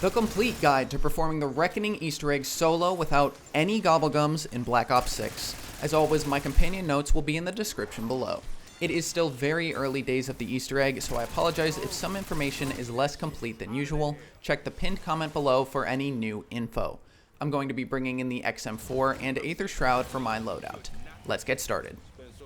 The complete guide to performing the Reckoning Easter egg solo without any gobblegums in Black Ops 6. As always, my companion notes will be in the description below. It is still very early days of the Easter egg, so I apologize if some information is less complete than usual. Check the pinned comment below for any new info. I'm going to be bringing in the XM4 and Aether Shroud for my loadout. Let's get started.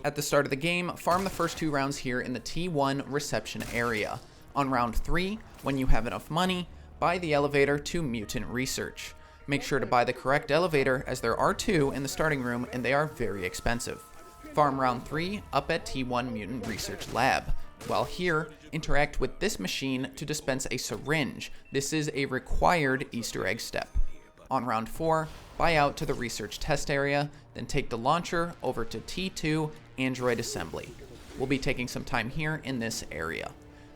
At the start of the game, farm the first 2 rounds here in the T1 reception area. On round 3, when you have enough money, buy the elevator to Mutant Research. Make sure to buy the correct elevator, as there are 2 in the starting room and they are very expensive. Farm round 3 up at T1 Mutant Research Lab. While here, interact with this machine to dispense a syringe. This is a required Easter egg step. On round 4, buy out to the research test area, then take the launcher over to T2 Android Assembly. We'll be taking some time here in this area.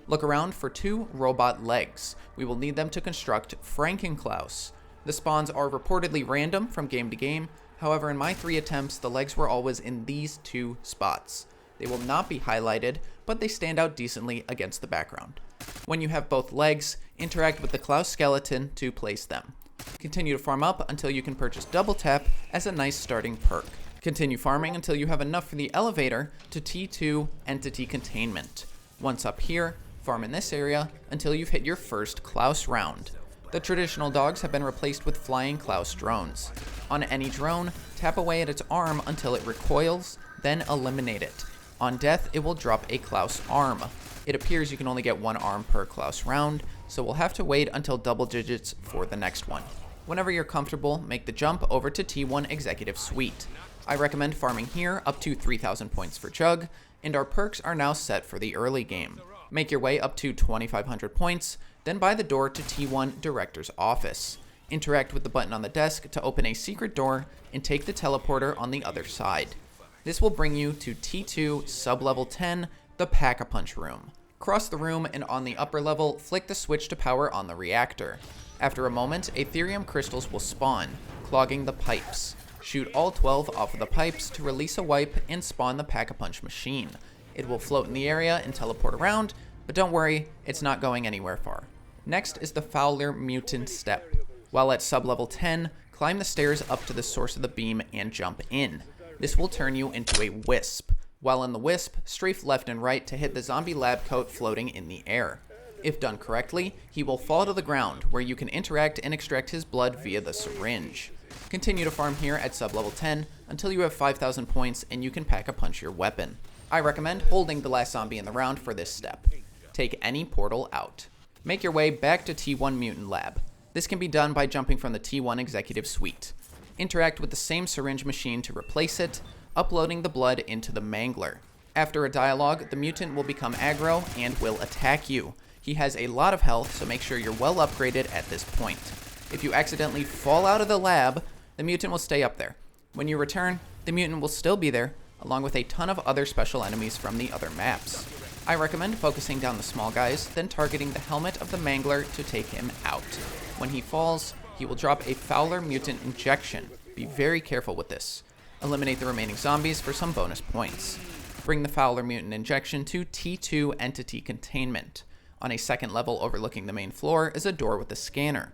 Look around for 2 robot legs. We will need them to construct Frankenklaus. The spawns are reportedly random from game to game. However, in my 3 attempts, the legs were always in these 2 spots. They will not be highlighted, but they stand out decently against the background. When you have both legs, interact with the Klaus skeleton to place them. Continue to farm up until you can purchase Double Tap as a nice starting perk. Continue farming until you have enough for the elevator to T2 Entity Containment. Once up here, farm in this area until you've hit your first Klaus round. The traditional dogs have been replaced with flying Klaus drones. On any drone, tap away at its arm until it recoils, then eliminate it. On death, it will drop a Klaus Arm. It appears you can only get 1 arm per Klaus round, so we'll have to wait until double digits for the next one. Whenever you're comfortable, make the jump over to T1 Executive Suite. I recommend farming here up to 3,000 points for Chug, and our perks are now set for the early game. Make your way up to 2,500 points, then buy the door to T1 Director's Office. Interact with the button on the desk to open a secret door and take the teleporter on the other side. This will bring you to T2 Sublevel 10, the Pack-a-Punch room. Cross the room and on the upper level, flick the switch to power on the reactor. After a moment, Aetherium crystals will spawn, clogging the pipes. Shoot all 12 off of the pipes to release a wipe and spawn the Pack-a-Punch machine. It will float in the area and teleport around, but don't worry, it's not going anywhere far. Next is the Fowler Mutant step. While at sublevel 10, climb the stairs up to the source of the beam and jump in. This will turn you into a wisp. While in the wisp, strafe left and right to hit the zombie lab coat floating in the air. If done correctly, he will fall to the ground, where you can interact and extract his blood via the syringe. Continue to farm here at sublevel 10 until you have 5,000 points and you can pack-a-punch your weapon. I recommend holding the last zombie in the round for this step. Take any portal out. Make your way back to T1 Mutant Lab. This can be done by jumping from the T1 Executive Suite. Interact with the same syringe machine to replace it, uploading the blood into the Mangler. After a dialogue, the mutant will become aggro and will attack you. He has a lot of health, so make sure you're well upgraded at this point. If you accidentally fall out of the lab, the mutant will stay up there. When you return, the mutant will still be there, along with a ton of other special enemies from the other maps. I recommend focusing down the small guys, then targeting the helmet of the Mangler to take him out. When he falls, he will drop a Fowler Mutant Injection. Be very careful with this. Eliminate the remaining zombies for some bonus points. Bring the Fowler Mutant Injection to T2 Entity Containment. On a second level overlooking the main floor is a door with a scanner.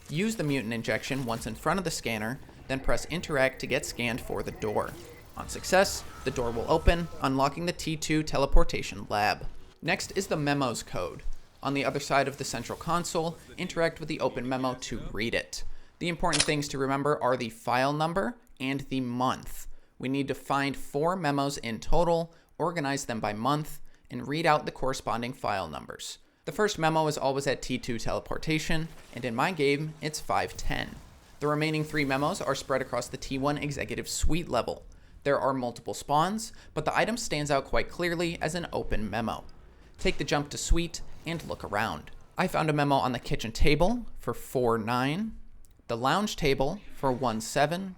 Use the Mutant Injection once in front of the scanner, then press Interact to get scanned for the door. On success, the door will open, unlocking the T2 Teleportation Lab. Next is the Memos Code. On the other side of the central console, interact with the open memo to read it. The important things to remember are the file number and the month. We need to find 4 memos in total, organize them by month, and read out the corresponding file numbers. The first memo is always at T2 Teleportation, and in my game, it's 510. The remaining 3 memos are spread across the T1 Executive Suite level. There are multiple spawns, but the item stands out quite clearly as an open memo. Take the jump to Suite and look around. I found a memo on the kitchen table for 4-9, the lounge table for 1-7,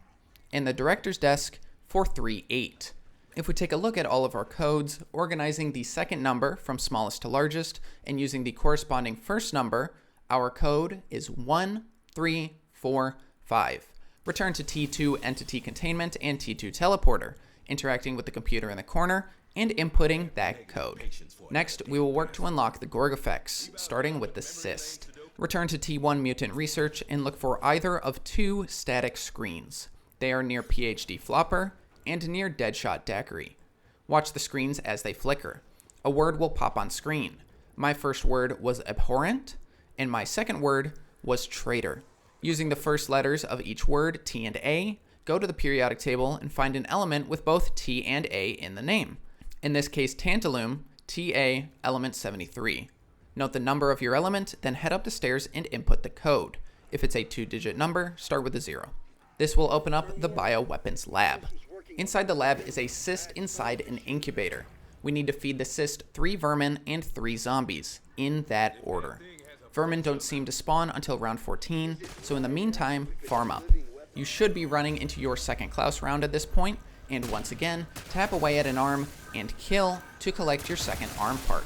and the director's desk for 3-8. If we take a look at all of our codes, organizing the second number from smallest to largest and using the corresponding first number, our code is 1345. Return to T2 Entity Containment and T2 Teleporter, interacting with the computer in the corner and inputting that code. Next, we will work to unlock the Gorgofex, starting with the Cyst. Return to T1 Mutant Research and look for either of two static screens. They are near PhD Flopper and near Deadshot Daiquiri. Watch the screens as they flicker. A word will pop on screen. My first word was abhorrent, and my second word was traitor. Using the first letters of each word, T and A, go to the periodic table and find an element with both T and A in the name. In this case, tantalum, TA, element 73. Note the number of your element, then head up the stairs and input the code. If it's a 2-digit number, start with a 0. This will open up the Bioweapons Lab. Inside the lab is a cyst inside an incubator. We need to feed the cyst 3 vermin and 3 zombies, in that order. Vermin don't seem to spawn until round 14, so in the meantime, farm up. You should be running into your second Klaus round at this point, and once again, tap away at an arm and kill to collect your second arm part.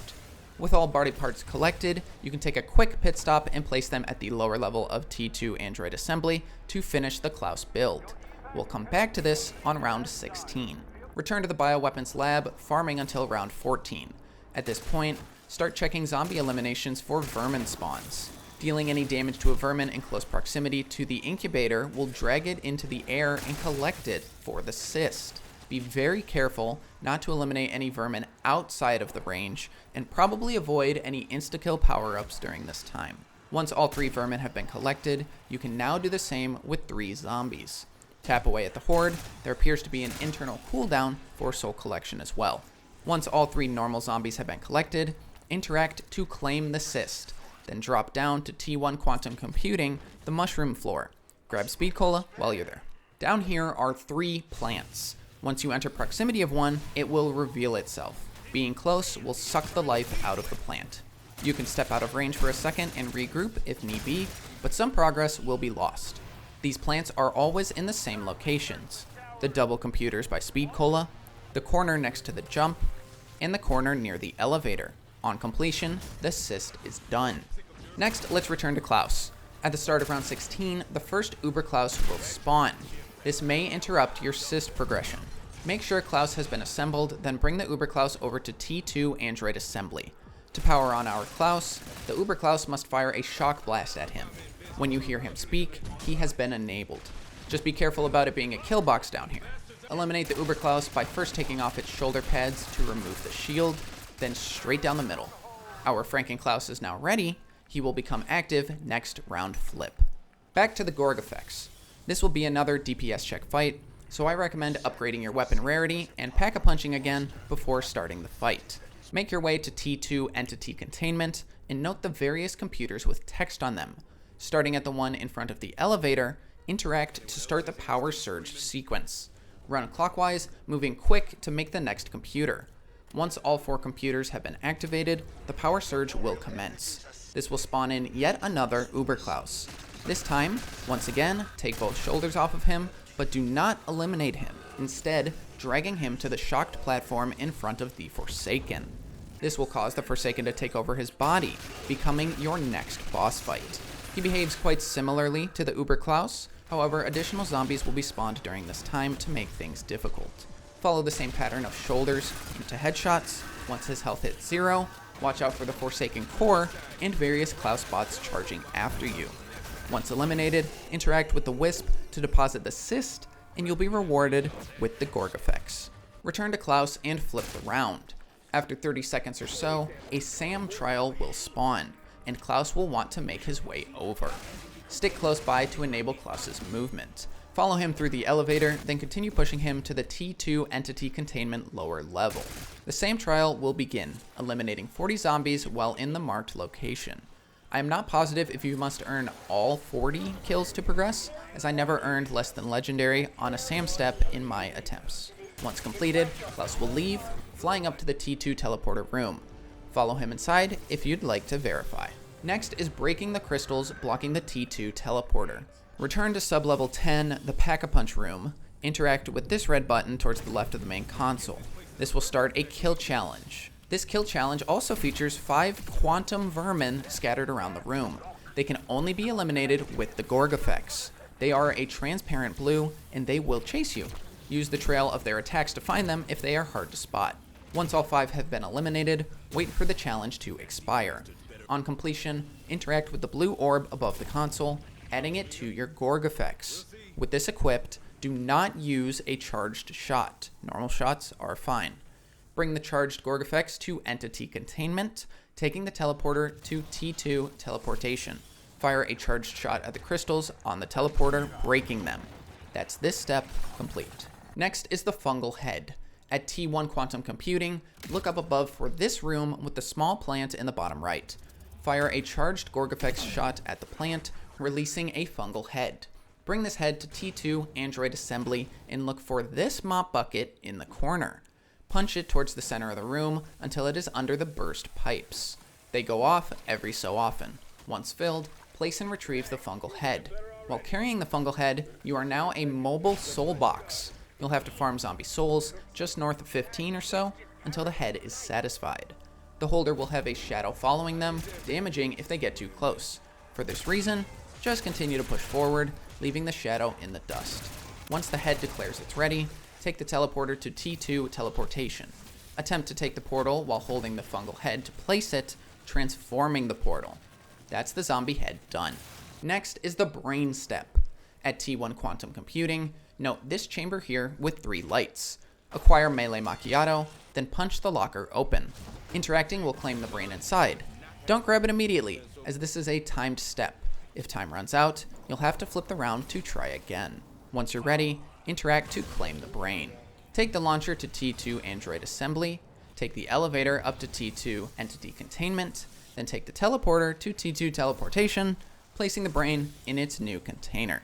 With all body parts collected, you can take a quick pit stop and place them at the lower level of T2 Android assembly to finish the Klaus build. We'll come back to this on round 16. Return to the Bioweapons Lab, farming until round 14. At this point, start checking zombie eliminations for vermin spawns. Dealing any damage to a vermin in close proximity to the incubator will drag it into the air and collect it for the cyst. Be very careful not to eliminate any vermin outside of the range, and probably avoid any insta-kill power-ups during this time. Once all 3 vermin have been collected, you can now do the same with 3 zombies. Tap away at the horde. There appears to be an internal cooldown for soul collection as well. Once all 3 normal zombies have been collected, interact to claim the cyst. Then drop down to T1 Quantum Computing, the mushroom floor. Grab Speed Cola while you're there. Down here are 3 plants. Once you enter proximity of one, it will reveal itself. Being close will suck the life out of the plant. You can step out of range for a second and regroup if need be, but some progress will be lost. These plants are always in the same locations. The double computers by Speed Cola, the corner next to the jump, and the corner near the elevator. On completion, the cyst is done. Next, let's return to Klaus. At the start of round 16, the first Uber Klaus will spawn. This may interrupt your cyst progression. Make sure Klaus has been assembled, then bring the Uber Klaus over to T2 Android assembly. To power on our Klaus, the Uber Klaus must fire a shock blast at him. When you hear him speak, he has been enabled. Just be careful about it being a kill box down here. Eliminate the Uber Klaus by first taking off its shoulder pads to remove the shield, then straight down the middle. Our Franken Klaus is now ready. He will become active next round flip. Back to the Gorgofex. This will be another DPS check fight, so I recommend upgrading your weapon rarity and pack-a-punching again before starting the fight. Make your way to T2 Entity Containment and note the various computers with text on them. Starting at the one in front of the elevator, interact to start the power surge sequence. Run clockwise, moving quick to make the next computer. Once all 4 computers have been activated, the power surge will commence. This will spawn in yet another Uber Klaus. This time, once again, take both shoulders off of him, but do not eliminate him. Instead, dragging him to the shocked platform in front of the Forsaken. This will cause the Forsaken to take over his body, becoming your next boss fight. He behaves quite similarly to the Uber Klaus, however, additional zombies will be spawned during this time to make things difficult. Follow the same pattern of shoulders into headshots. Once his health hits 0, watch out for the Forsaken core and various Klaus bots charging after you. Once eliminated, interact with the Wisp to deposit the Cyst, and you'll be rewarded with the Gorgofex. Return to Klaus and flip the round. After 30 seconds or so, a S.A.M trial will spawn, and Klaus will want to make his way over. Stick close by to enable Klaus's movement. Follow him through the elevator, then continue pushing him to the T2 Entity Containment lower level. The S.A.M trial will begin, eliminating 40 zombies while in the marked location. I am not positive if you must earn all 40 kills to progress, as I never earned less than legendary on a S.A.M step in my attempts. Once completed, Klaus will leave, flying up to the T2 teleporter room. Follow him inside if you'd like to verify. Next is breaking the crystals blocking the T2 teleporter. Return to sublevel 10, the Pack-a-Punch room. Interact with this red button towards the left of the main console. This will start a kill challenge. This kill challenge also features 5 quantum vermin scattered around the room. They can only be eliminated with the Gorgofex. They are a transparent blue, and they will chase you. Use the trail of their attacks to find them if they are hard to spot. Once all 5 have been eliminated, wait for the challenge to expire. On completion, interact with the blue orb above the console, adding it to your Gorgofex. With this equipped, do not use a charged shot. Normal shots are fine. Bring the charged Gorgofex to Entity Containment, taking the teleporter to T2 Teleportation. Fire a charged shot at the crystals on the teleporter, breaking them. That's this step complete. Next is the Fungal Head. At T1 Quantum Computing, look up above for this room with the small plant in the bottom right. Fire a charged Gorgofex shot at the plant, releasing a Fungal Head. Bring this head to T2 Android Assembly and look for this mop bucket in the corner. Punch it towards the center of the room until it is under the burst pipes. They go off every so often. Once filled, place and retrieve the Fungal Head. While carrying the Fungal Head, you are now a mobile soul box. You'll have to farm zombie souls just north of 15 or so until the head is satisfied. The holder will have a shadow following them, damaging if they get too close. For this reason, just continue to push forward, leaving the shadow in the dust. Once the head declares it's ready, take the teleporter to T2 Teleportation. Attempt to take the portal while holding the Fungal Head to place it, transforming the portal. That's the zombie head done. Next is the brain step. At T1 Quantum Computing, note this chamber here with 3 lights. Acquire Melee Macchiato, then punch the locker open. Interacting will claim the brain inside. Don't grab it immediately, as this is a timed step. If time runs out, you'll have to flip the round to try again. Once you're ready, interact to claim the brain. Take the launcher to T2 Android Assembly, take the elevator up to T2 Entity Containment, then take the teleporter to T2 Teleportation, placing the brain in its new container.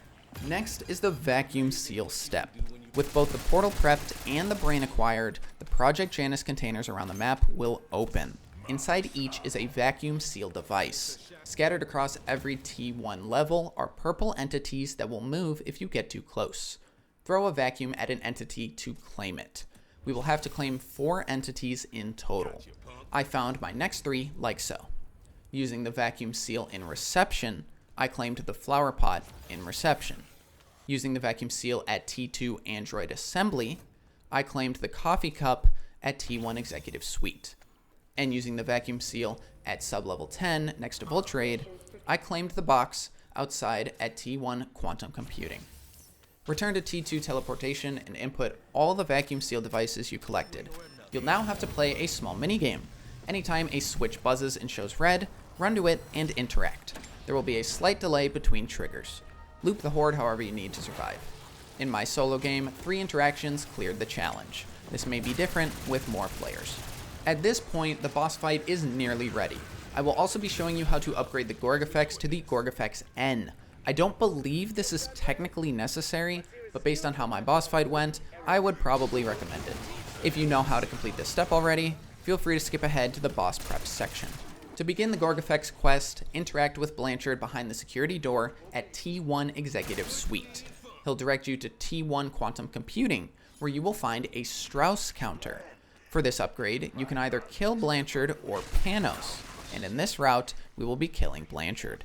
Next is the vacuum seal step. With both the portal prepped and the brain acquired, the Project Janus containers around the map will open. Inside each is a vacuum seal device. Scattered across every T1 level are purple entities that will move if you get too close. Throw a vacuum at an entity to claim it. We will have to claim 4 entities in total. I found my next 3 like so. Using the vacuum seal in reception, I claimed the flower pot in reception. Using the vacuum seal at T2 Android Assembly, I claimed the coffee cup at T1 Executive Suite. And using the vacuum seal at sublevel 10 next to Voltrade, I claimed the box outside at T1 Quantum Computing. Return to T2 Teleportation and input all the vacuum seal devices you collected. You'll now have to play a small minigame. Anytime a switch buzzes and shows red, run to it and interact. There will be a slight delay between triggers. Loop the horde however you need to survive. In my solo game, 3 interactions cleared the challenge. This may be different with more players. At this point, the boss fight is nearly ready. I will also be showing you how to upgrade the Gorgofex to the Gorgofex N. I don't believe this is technically necessary, but based on how my boss fight went, I would probably recommend it. If you know how to complete this step already, feel free to skip ahead to the boss prep section. To begin the Gorgofex quest, interact with Blanchard behind the security door at T1 Executive Suite. He'll direct you to T1 Quantum Computing, where you will find a Strauss counter. For this upgrade, you can either kill Blanchard or Panos, and in this route, we will be killing Blanchard.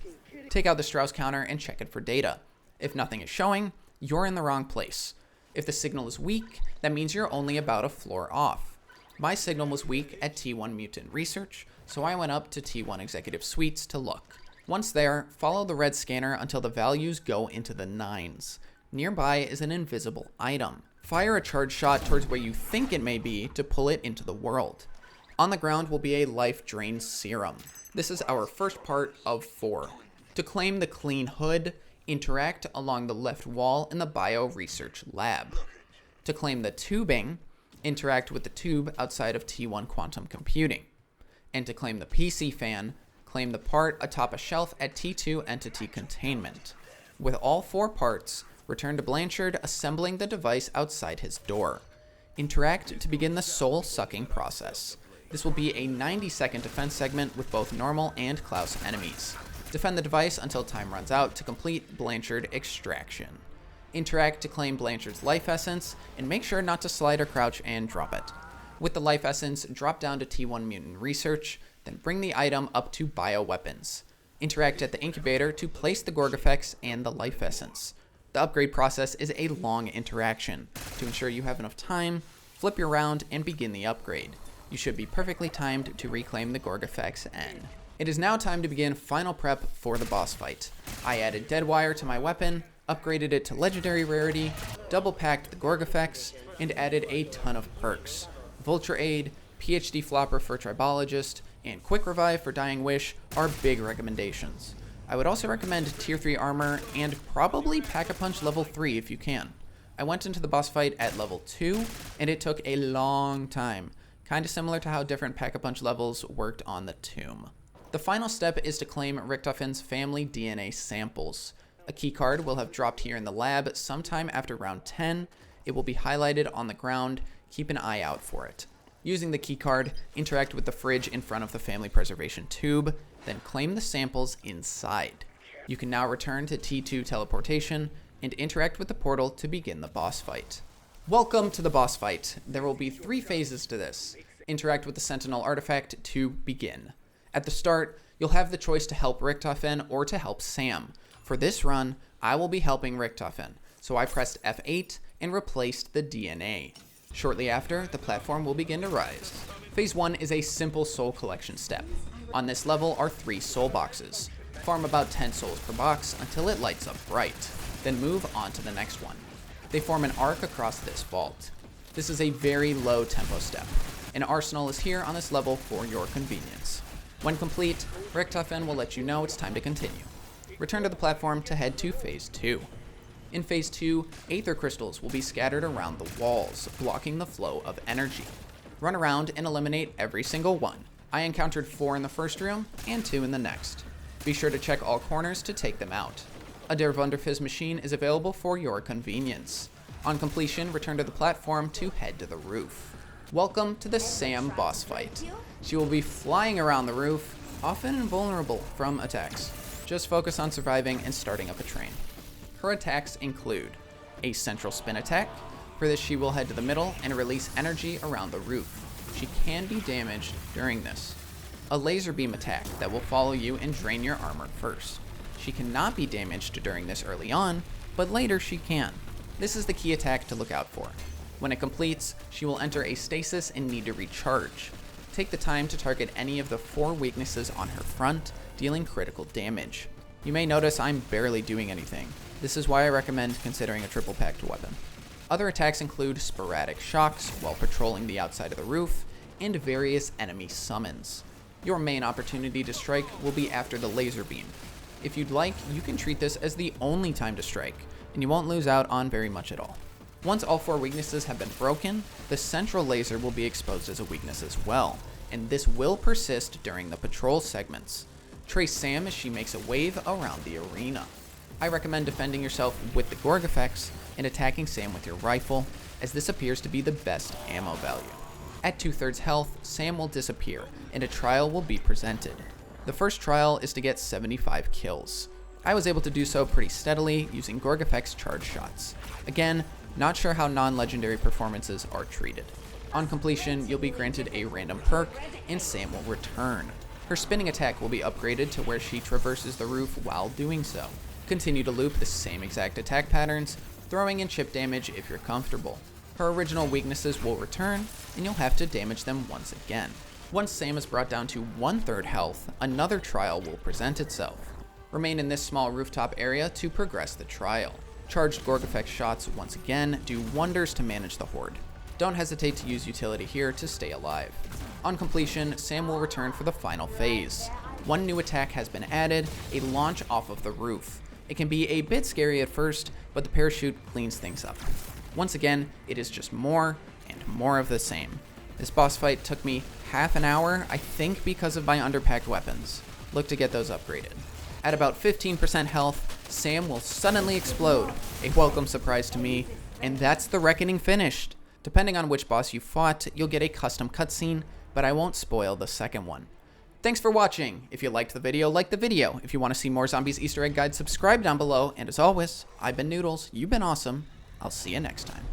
Take out the Strauss counter and check it for data. If nothing is showing, you're in the wrong place. If the signal is weak, that means you're only about a floor off. My signal was weak at T1 Mutant Research, so I went up to T1 Executive Suites to look. Once there, follow the red scanner until the values go into the 9s. Nearby is an invisible item. Fire a charge shot towards where you think it may be to pull it into the world. On the ground will be a life drain serum. This is our first part of 4. To claim the clean hood, interact along the left wall in the Bio Research Lab. To claim the tubing, interact with the tube outside of T1 Quantum Computing. And to claim the PC fan, claim the part atop a shelf at T2 Entity Containment. With all 4 parts, return to Blanchard assembling the device outside his door. Interact to begin the soul-sucking process. This will be a 90-second defense segment with both normal and Klaus enemies. Defend the device until time runs out to complete Blanchard extraction. Interact to claim Blanchard's life essence, and make sure not to slide or crouch and drop it. With the life essence, drop down to T1 Mutant Research, then bring the item up to Bioweapons. Interact at the incubator to place the Gorgofex and the life essence. The upgrade process is a long interaction. To ensure you have enough time, flip your round and begin the upgrade. You should be perfectly timed to reclaim the Gorgofex N. It is now time to begin final prep for the boss fight. I added dead wire to my weapon, upgraded it to legendary rarity, double packed the Gorgofex, and added a ton of perks. Vulture Aid, PhD Flopper for Tribologist, and Quick Revive for Dying Wish are big recommendations. I would also recommend Tier 3 armor and probably Pack-a-Punch level 3 if you can. I went into the boss fight at level 2, and it took a long time, kinda similar to how different Pack-a-Punch levels worked on the tomb. The final step is to claim Richtofen's family DNA samples. A keycard will have dropped here in the lab sometime after round 10. It will be highlighted on the ground. Keep an eye out for it. Using the keycard, interact with the fridge in front of the family preservation tube, then claim the samples inside. You can now return to T2 teleportation and interact with the portal to begin the boss fight. Welcome to the boss fight. There will be 3 phases to this. Interact with the Sentinel artifact to begin. At the start, you'll have the choice to help Richtofen or to help S.A.M. For this run, I will be helping Richtofen, so I pressed F8 and replaced the DNA. Shortly after, the platform will begin to rise. Phase 1 is a simple soul collection step. On this level are 3 soul boxes. Farm about 10 souls per box until it lights up bright, then move on to the next one. They form an arc across this vault. This is a very low tempo step. An arsenal is here on this level for your convenience. When complete, Richtofen will let you know it's time to continue. Return to the platform to head to Phase 2. In Phase 2, Aether Crystals will be scattered around the walls, blocking the flow of energy. Run around and eliminate every single one. I encountered 4 in the first room and 2 in the next. Be sure to check all corners to take them out. A Der Wunderfizz machine is available for your convenience. On completion, return to the platform to head to the roof. Welcome to the S.A.M boss fight. She will be flying around the roof, often invulnerable from attacks. Just focus on surviving and starting up a train. Her attacks include a central spin attack. For this, she will head to the middle and release energy around the roof. She can be damaged during this. A laser beam attack that will follow you and drain your armor first. She cannot be damaged during this early on, but later she can. This is the key attack to look out for. When it completes, she will enter a stasis and need to recharge. Take the time to target any of the 4 weaknesses on her front, dealing critical damage. You may notice I'm barely doing anything. This is why I recommend considering a triple packed weapon. Other attacks include sporadic shocks while patrolling the outside of the roof, and various enemy summons. Your main opportunity to strike will be after the laser beam. If you'd like, you can treat this as the only time to strike, and you won't lose out on very much at all. Once all 4 weaknesses have been broken, the central laser will be exposed as a weakness as well, and this will persist during the patrol segments. Trace S.A.M as she makes a wave around the arena. I recommend defending yourself with the Gorgofex and attacking S.A.M with your rifle, as this appears to be the best ammo value. At 2/3 health, S.A.M will disappear, and a trial will be presented. The first trial is to get 75 kills. I was able to do so pretty steadily using Gorgofex charge shots. Again, not sure how non-legendary performances are treated. On completion, you'll be granted a random perk, and S.A.M will return. Her spinning attack will be upgraded to where she traverses the roof while doing so. Continue to loop the same exact attack patterns, throwing in chip damage if you're comfortable. Her original weaknesses will return, and you'll have to damage them once again. Once S.A.M is brought down to 1/3 health, another trial will present itself. Remain in this small rooftop area to progress the trial. Charged Gorgofex shots once again do wonders to manage the horde. Don't hesitate to use utility here to stay alive. On completion, S.A.M will return for the final phase. One new attack has been added, a launch off of the roof. It can be a bit scary at first, but the parachute cleans things up. Once again, it is just more and more of the same. This boss fight took me half an hour, I think because of my underpacked weapons. Look to get those upgraded. At about 15% health, S.A.M will suddenly explode, a welcome surprise to me, and that's the reckoning finished. Depending on which boss you fought, you'll get a custom cutscene, but I won't spoil the second one. Thanks for watching. If you liked the video, like the video. If you want to see more Zombies Easter egg guides, subscribe down below, and as always, I've been Noodles, you've been awesome. I'll see you next time.